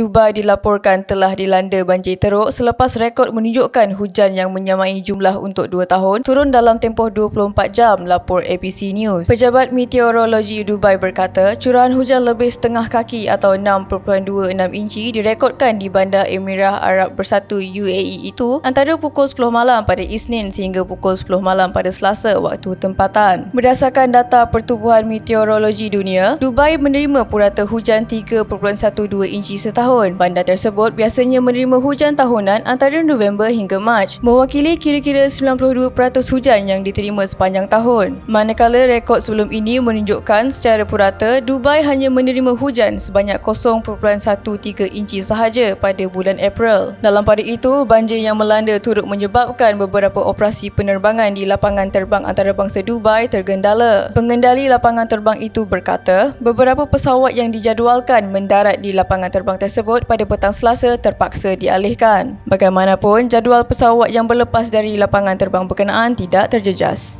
Dubai dilaporkan telah dilanda banjir teruk selepas rekod menunjukkan hujan yang menyamai jumlah untuk 2 tahun turun dalam tempoh 24 jam, lapor ABC News. Pejabat Meteorologi Dubai berkata, curahan hujan lebih setengah kaki atau 6.26 inci direkodkan di Bandar Emirah Arab Bersatu UAE itu antara pukul 10 malam pada Isnin sehingga pukul 10 malam pada Selasa waktu tempatan. Berdasarkan data Pertubuhan Meteorologi Dunia, Dubai menerima purata hujan 3.12 inci setahun. Bandar tersebut biasanya menerima hujan tahunan antara November hingga Mac, mewakili kira-kira 92% hujan yang diterima sepanjang tahun. Manakala rekod sebelum ini menunjukkan secara purata Dubai hanya menerima hujan sebanyak 0.13 inci sahaja pada bulan April. Dalam pada itu, banjir yang melanda turut menyebabkan beberapa operasi penerbangan di lapangan terbang antarabangsa Dubai tergendala. Pengendali lapangan terbang itu berkata, beberapa pesawat yang dijadualkan mendarat di lapangan terbang tersebut pada petang Selasa terpaksa dialihkan. Bagaimanapun, jadual pesawat yang berlepas dari lapangan terbang berkenaan tidak terjejas.